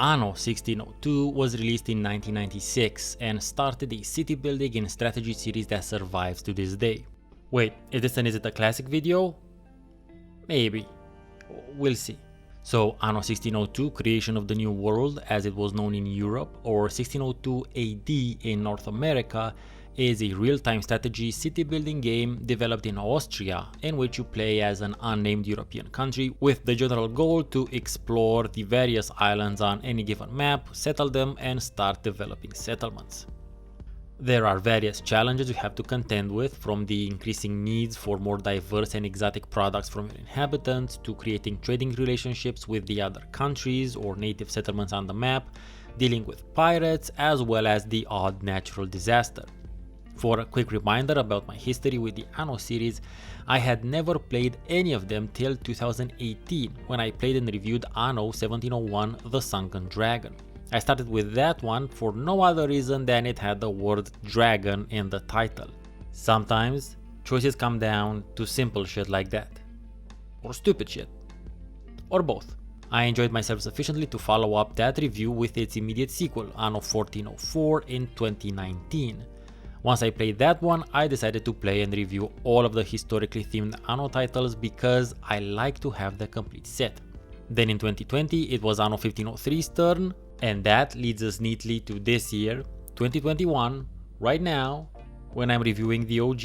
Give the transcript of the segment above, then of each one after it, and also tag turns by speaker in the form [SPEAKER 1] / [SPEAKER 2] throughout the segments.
[SPEAKER 1] Anno 1602 was released in 1996 and started a city building and strategy series that survives to this day. Wait, is it a classic video? Maybe. We'll see. So Anno 1602, Creation of the New World as it was known in Europe, or 1602 AD in North America, is a real-time strategy city building game developed in Austria, in which you play as an unnamed European country with the general goal to explore the various islands on any given map, settle them, and start developing settlements. There are various challenges you have to contend with, from the increasing needs for more diverse and exotic products from your inhabitants to creating trading relationships with the other countries or native settlements on the map, dealing with pirates, as well as the odd natural disaster. For a quick reminder about my history with the Anno series, I had never played any of them till 2018 when I played and reviewed Anno 1701 The Sunken Dragon. I started with that one for no other reason than it had the word dragon in the title. Sometimes choices come down to simple shit like that. Or stupid shit. Or both. I enjoyed myself sufficiently to follow up that review with its immediate sequel, Anno 1404, in 2019. Once I played that one, I decided to play and review all of the historically themed Anno titles because I like to have the complete set. Then in 2020 it was Anno 1503's turn, and that leads us neatly to this year, 2021, right now, when I'm reviewing the OG.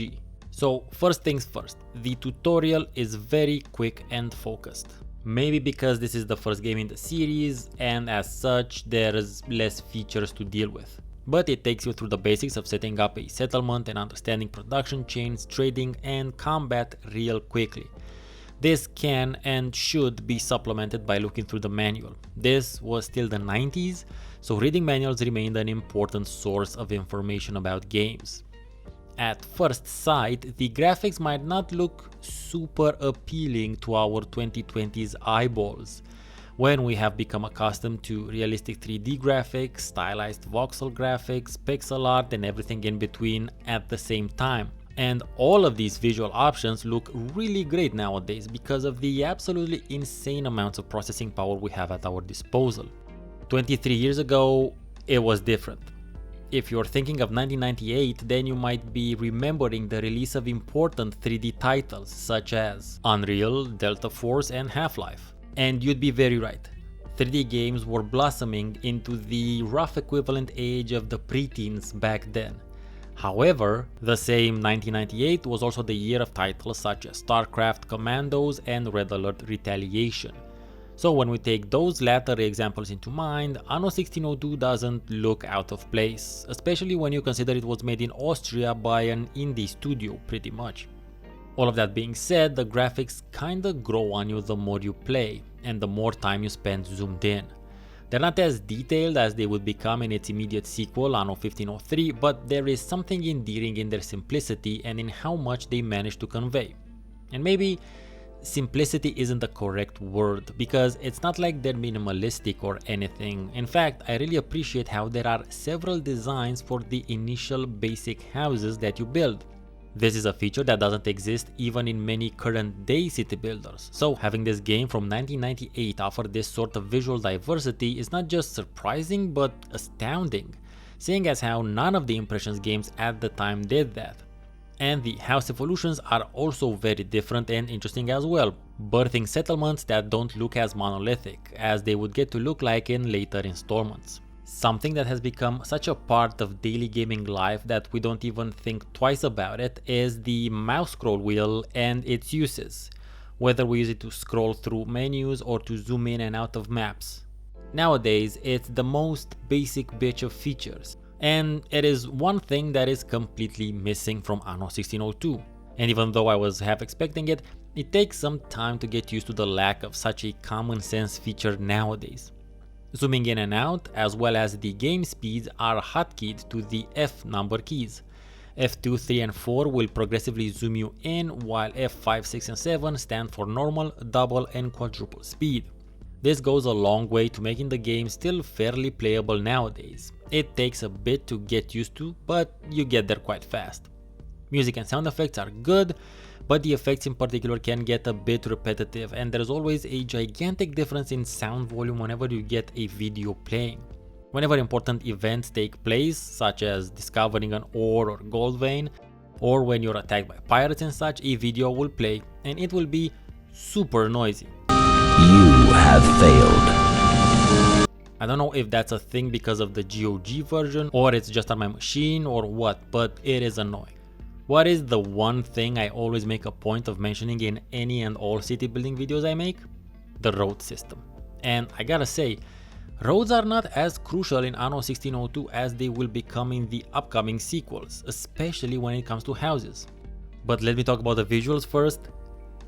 [SPEAKER 1] So first things first, the tutorial is very quick and focused. Maybe because this is the first game in the series, and as such there's less features to deal with. But it takes you through the basics of setting up a settlement and understanding production chains, trading, and combat real quickly. This can and should be supplemented by looking through the manual. This was still the 90s, so reading manuals remained an important source of information about games. At first sight, the graphics might not look super appealing to our 2020s eyeballs, when we have become accustomed to realistic 3D graphics, stylized voxel graphics, pixel art, and everything in between at the same time. And all of these visual options look really great nowadays because of the absolutely insane amounts of processing power we have at our disposal. 23 years ago, it was different. If you're thinking of 1998, then you might be remembering the release of important 3D titles such as Unreal, Delta Force, and Half-Life. And you'd be very right. 3D games were blossoming into the rough equivalent age of the preteens back then. However, the same 1998 was also the year of titles such as StarCraft Commandos and Red Alert Retaliation. So when we take those latter examples into mind, Anno 1602 doesn't look out of place, especially when you consider it was made in Austria by an indie studio pretty much. All of that being said, the graphics kinda grow on you the more you play, and the more time you spend zoomed in. They're not as detailed as they would become in its immediate sequel, Anno 1503, but there is something endearing in their simplicity and in how much they manage to convey. And maybe simplicity isn't the correct word, because it's not like they're minimalistic or anything. In fact, I really appreciate how there are several designs for the initial basic houses that you build. This is a feature that doesn't exist even in many current day city builders, so having this game from 1998 offer this sort of visual diversity is not just surprising but astounding, seeing as how none of the Impressions games at the time did that. And the house evolutions are also very different and interesting as well, birthing settlements that don't look as monolithic as they would get to look like in later installments. Something that has become such a part of daily gaming life that we don't even think twice about it is the mouse scroll wheel and its uses, whether we use it to scroll through menus or to zoom in and out of maps. Nowadays, it's the most basic bitch of features, and it is one thing that is completely missing from Anno 1602. And even though I was half expecting it, it takes some time to get used to the lack of such a common sense feature nowadays. Zooming in and out, as well as the game speeds, are hotkeyed to the F number keys. F2, 3 and 4 will progressively zoom you in, while F5, 6 and 7 stand for normal, double and quadruple speed. This goes a long way to making the game still fairly playable nowadays. It takes a bit to get used to, but you get there quite fast. Music and sound effects are good, but the effects in particular can get a bit repetitive, and there's always a gigantic difference in sound volume whenever you get a video playing. Whenever important events take place, such as discovering an ore or gold vein, or when you're attacked by pirates and such, a video will play and it will be super noisy.
[SPEAKER 2] You have failed.
[SPEAKER 1] I don't know if that's a thing because of the GOG version, or it's just on my machine or what, but it is annoying. What is the one thing I always make a point of mentioning in any and all city building videos I make? The road system. And I gotta say, roads are not as crucial in Anno 1602 as they will become in the upcoming sequels, especially when it comes to houses. But let me talk about the visuals first,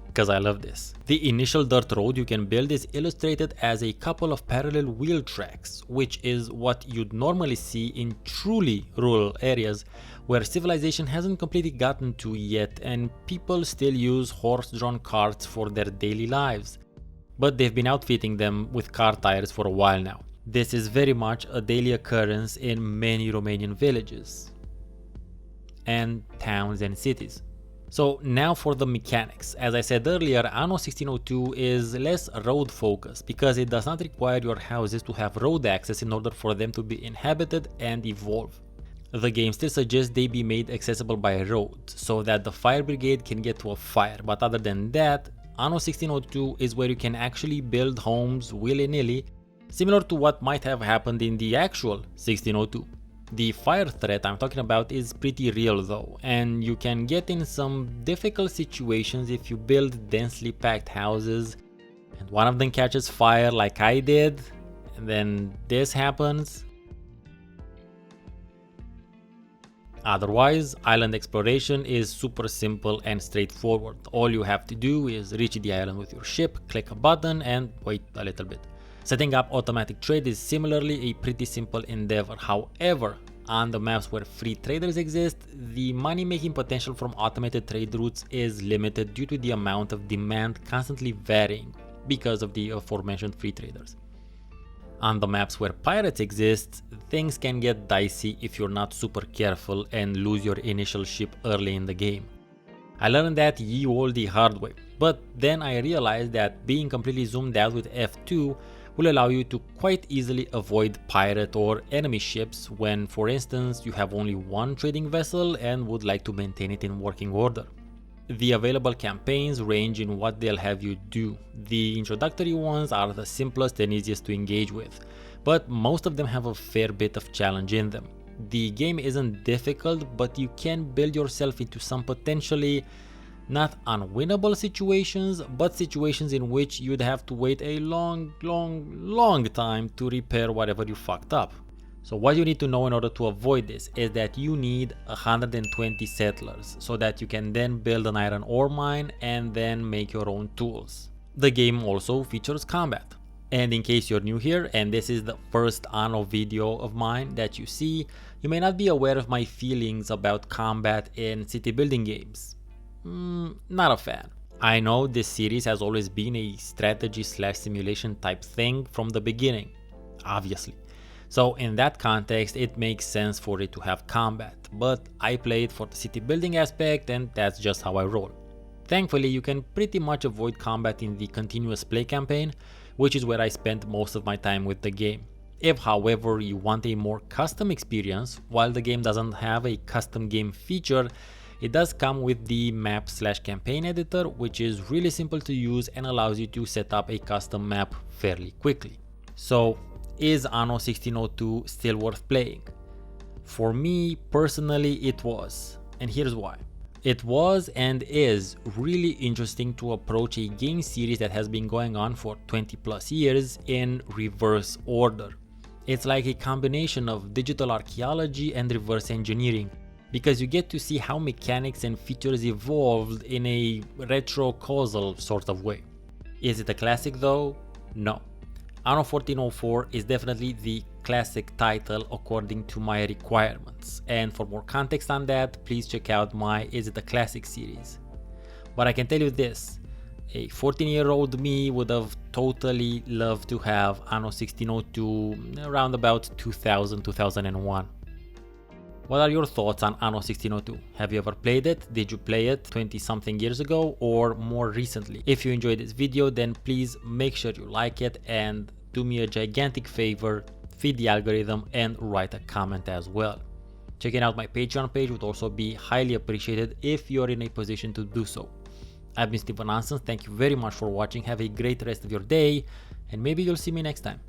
[SPEAKER 1] because I love this. The initial dirt road you can build is illustrated as a couple of parallel wheel tracks, which is what you'd normally see in truly rural areas where civilization hasn't completely gotten to yet and people still use horse-drawn carts for their daily lives. But they've been outfitting them with car tires for a while now. This is very much a daily occurrence in many Romanian villages and towns and cities. So now for the mechanics. As I said earlier, Anno 1602 is less road focused because it does not require your houses to have road access in order for them to be inhabited and evolve. The game still suggests they be made accessible by road so that the fire brigade can get to a fire, but other than that, Anno 1602 is where you can actually build homes willy-nilly, similar to what might have happened in the actual 1602. The fire threat I'm talking about is pretty real though, and you can get in some difficult situations if you build densely packed houses and one of them catches fire like I did, and then this happens. Otherwise, island exploration is super simple and straightforward. All you have to do is reach the island with your ship, click a button and wait a little bit. Setting up automatic trade is similarly a pretty simple endeavor. However, on the maps where free traders exist, the money-making potential from automated trade routes is limited due to the amount of demand constantly varying because of the aforementioned free traders. On the maps where pirates exist, things can get dicey if you're not super careful and lose your initial ship early in the game. I learned that ye olde the hard way, but then I realized that being completely zoomed out with F2 will allow you to quite easily avoid pirate or enemy ships when, for instance, you have only one trading vessel and would like to maintain it in working order. The available campaigns range in what they'll have you do. The introductory ones are the simplest and easiest to engage with, but most of them have a fair bit of challenge in them. The game isn't difficult, but you can build yourself into some potentially not unwinnable situations, but situations in which you'd have to wait a long time to repair whatever you fucked up. So what you need to know in order to avoid this is that you need 120 settlers so that you can then build an iron ore mine and then make your own tools. The game also features combat. And in case you're new here and this is the first Anno video of mine that you see, you may not be aware of my feelings about combat in city building games. Not a fan. I know this series has always been a strategy/simulation type thing from the beginning, obviously. So in that context, it makes sense for it to have combat, but I play it for the city building aspect and that's just how I roll. Thankfully, you can pretty much avoid combat in the continuous play campaign, which is where I spent most of my time with the game. If, however, you want a more custom experience, while the game doesn't have a custom game feature, it does come with the map/campaign editor, which is really simple to use and allows you to set up a custom map fairly quickly. So, is Anno 1602 still worth playing? For me, personally, it was, and here's why. It was and is really interesting to approach a game series that has been going on for 20 plus years in reverse order. It's like a combination of digital archaeology and reverse engineering, because you get to see how mechanics and features evolved in a retro-causal sort of way. Is it a classic though? No. Anno 1404 is definitely the classic title according to my requirements, and for more context on that, please check out my Is It a Classic series. But I can tell you this, a 14-year-old me would have totally loved to have Anno 1602 around about 2000-2001. What are your thoughts on Anno 1602? Have you ever played it? Did you play it 20 something years ago or more recently? If you enjoyed this video, then please make sure you like it and do me a gigantic favor, feed the algorithm and write a comment as well. Checking out my Patreon page would also be highly appreciated if you're in a position to do so. I've been Steven Hansen, thank you very much for watching, have a great rest of your day, and maybe you'll see me next time.